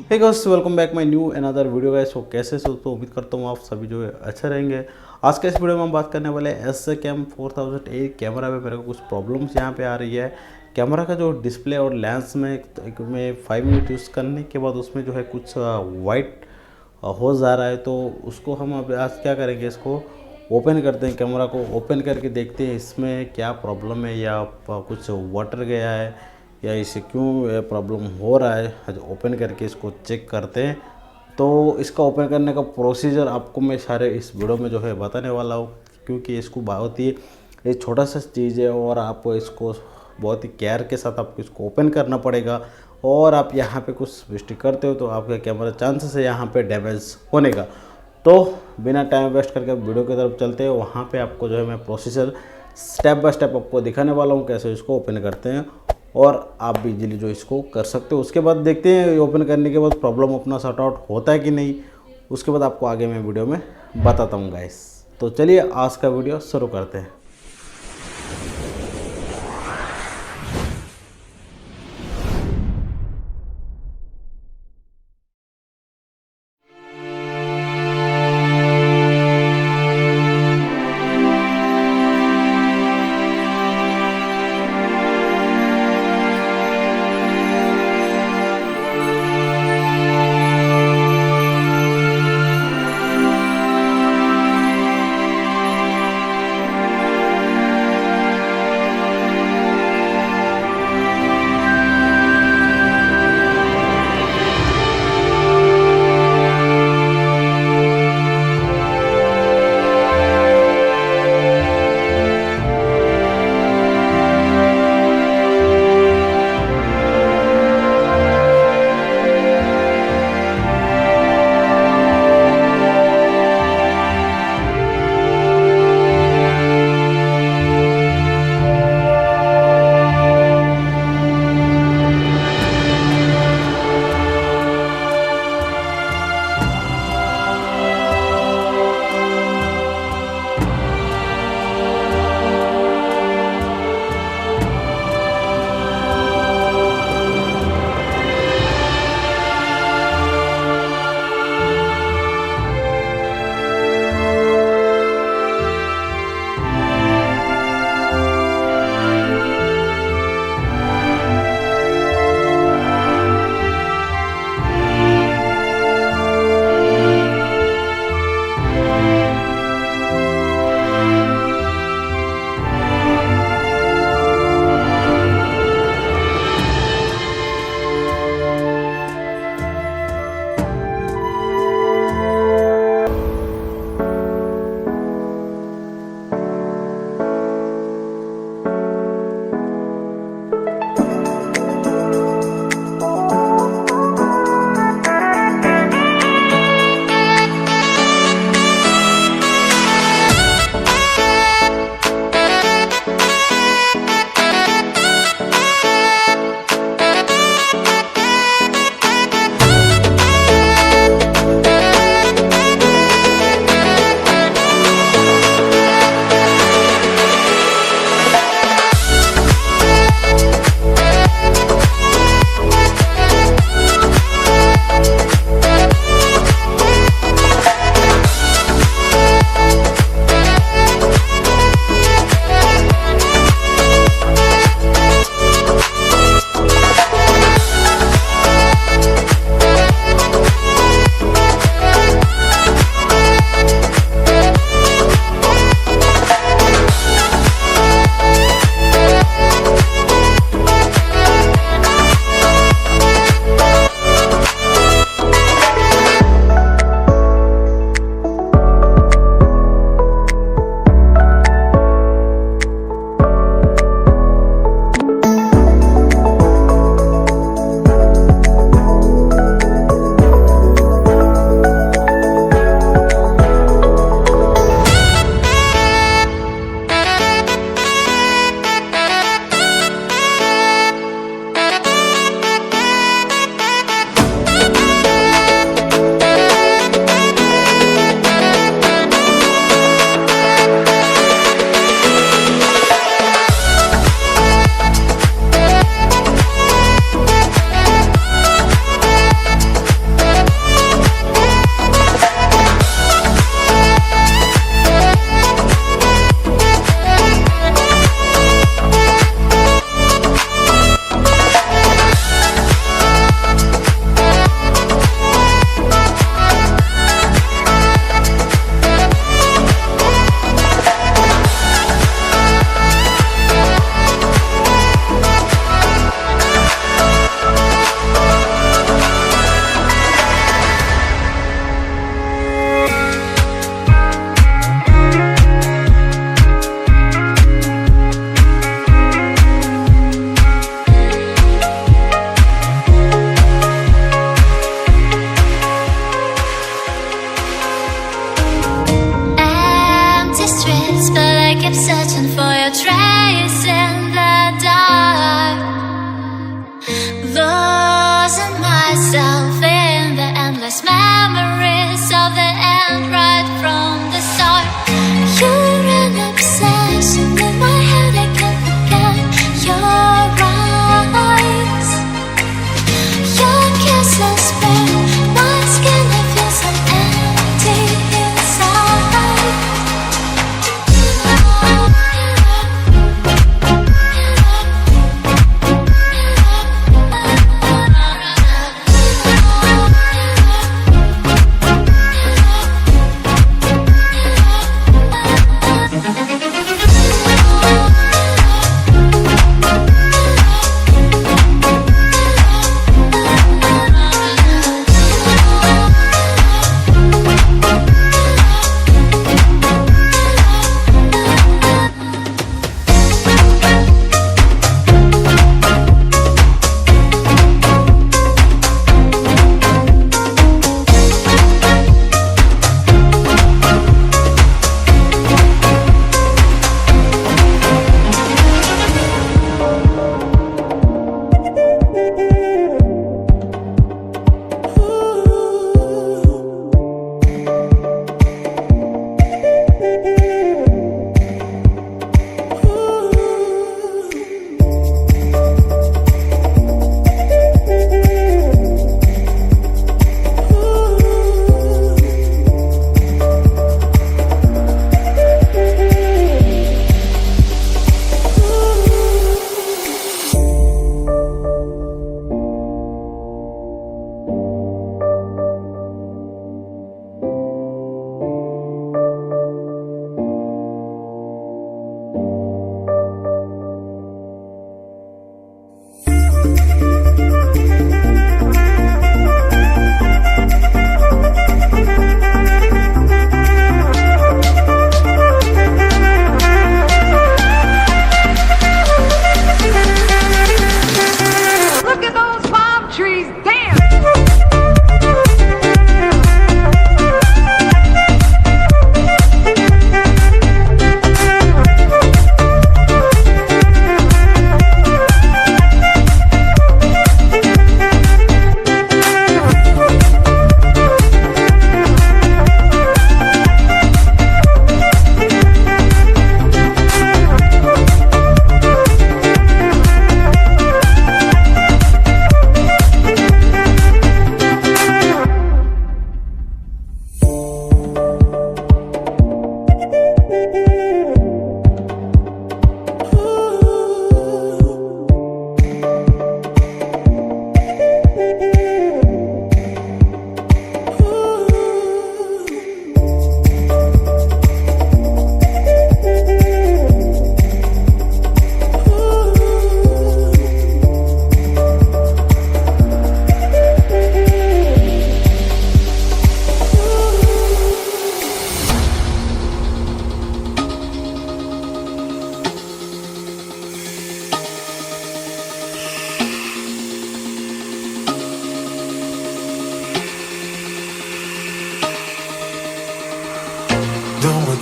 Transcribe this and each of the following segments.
Hey guys, welcome back my new another video guys. तो कैसे सो तो उम्मीद करता हूँ आप सभी जो है अच्छे रहेंगे। आज के इस वीडियो में हम बात करने वाले हैं एस कैम 4008 कैमरा में मेरे को कुछ प्रॉब्लम्स यहाँ पे आ रही है। कैमरा का जो डिस्प्ले और लेंस में 5 मिनट यूज़ करने के बाद उसमें जो है कुछ वाइट हो जा रहा है। तो उसको हम अब आज क्या करेंगे, इसको ओपन करते हैं, कैमरा को ओपन करके देखते हैं इसमें क्या प्रॉब्लम है, या कुछ वाटर गया है, या इसे क्यों ये प्रॉब्लम हो रहा है। आज ओपन करके इसको चेक करते हैं। तो इसका ओपन करने का प्रोसीजर आपको मैं सारे इस वीडियो में जो है बताने वाला हूँ, क्योंकि इसको बहुत ही ये छोटा सा चीज़ है और आपको इसको बहुत ही केयर के साथ आपको इसको ओपन करना पड़ेगा। और आप यहाँ पे कुछ मिस्टेक करते हो तो आपका कैमरा चांसेस है यहाँ पे डैमेज होने का। तो बिना टाइम वेस्ट करके वीडियो की तरफ चलते हैं। वहाँ पे आपको जो है मैं प्रोसीजर स्टेप बाय स्टेप आपको दिखाने वाला हूँ कैसे इसको ओपन करते हैं, और आप भी इजीली जो इसको कर सकते हो। उसके बाद देखते हैं ओपन करने के बाद प्रॉब्लम अपना सॉर्ट आउट होता है कि नहीं। उसके बाद आपको आगे मैं वीडियो में बताता हूँ गाइस। तो चलिए आज का वीडियो शुरू करते हैं।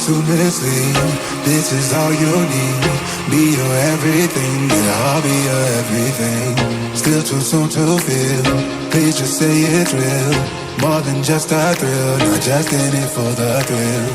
to mislead. This is all you need. Be your everything, yeah, I'll be your everything. Still too soon to feel. Please just say it's real. More than just a thrill, not just in it for the thrill.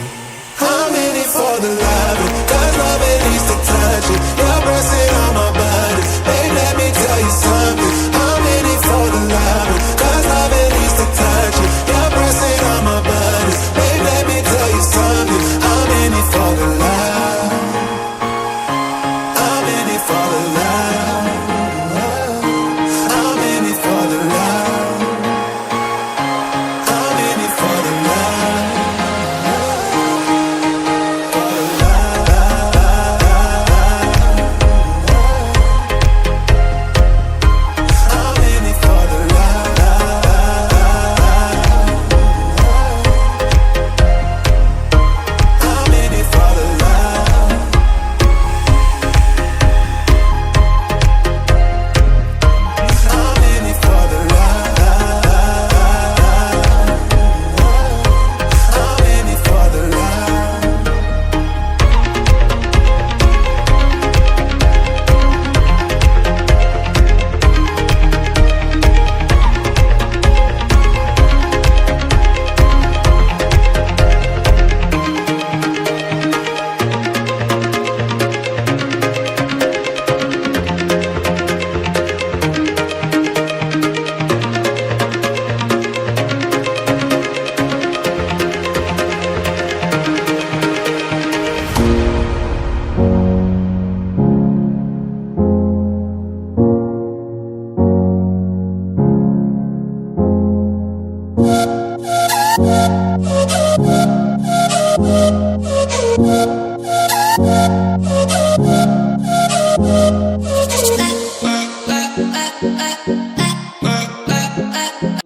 I'm in it for the love, cause love it needs to touch it. You're pressing on my body, babe, let me tell you something. I'm in it for the love, cause love it needs to touch it. You're pressing on my body, babe, let me tell you something. I'm in it for the love. I'm in it for the love. I'm in it for the love. I'm in it for the love.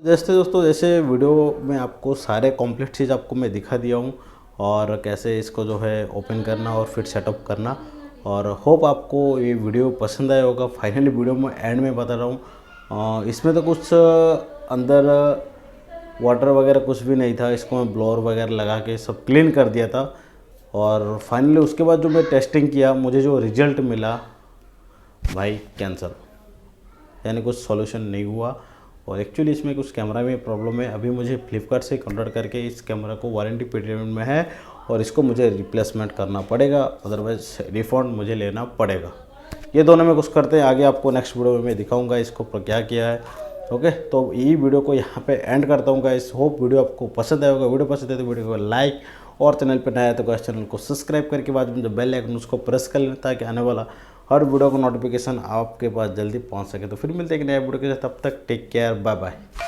जैसे दोस्तों, जैसे video में आपको सारे complete चीज़ आपको मैं दिखा दिया हूँ और कैसे इसको जो है ओपन करना और फिर सेटअप करना। और होप आपको ये वीडियो पसंद आया होगा। फाइनली वीडियो में एंड में बता रहा हूँ, इसमें तो कुछ अंदर वाटर वगैरह कुछ भी नहीं था। इसको मैं ब्लोअर वगैरह लगा के सब क्लीन कर दिया था। और फाइनली उसके बाद जो मैं टेस्टिंग किया, मुझे जो रिज़ल्ट मिला भाई, कैंसर, यानी कुछ सॉल्यूशन नहीं हुआ। और एक्चुअली इसमें कुछ कैमरा में प्रॉब्लम है। अभी मुझे फ्लिपकार्ट से कॉन्टैक्ट करके इस कैमरा को वारंटी पीरियड में है और इसको मुझे रिप्लेसमेंट करना पड़ेगा, अदरवाइज रिफंड मुझे लेना पड़ेगा। ये दोनों में कुछ करते हैं, आगे आपको नेक्स्ट वीडियो में मैं दिखाऊंगा इसको क्या किया है। ओके, तो यही वीडियो को यहाँ पे एंड करता हूँ गाइस। होप वीडियो आपको पसंद आया होगा। वीडियो पसंद है तो वीडियो को लाइक और चैनल पर नया है तो गाइस चैनल को सब्सक्राइब करके बाद में जो बेल आइकन उसको प्रेस कर लेना, ताकि आने वाला हर वीडियो को नोटिफिकेशन आपके पास जल्दी पहुंच सके। तो फिर मिलते हैं एक नया वीडियो के साथ, तब तक टेक केयर, बाय बाय।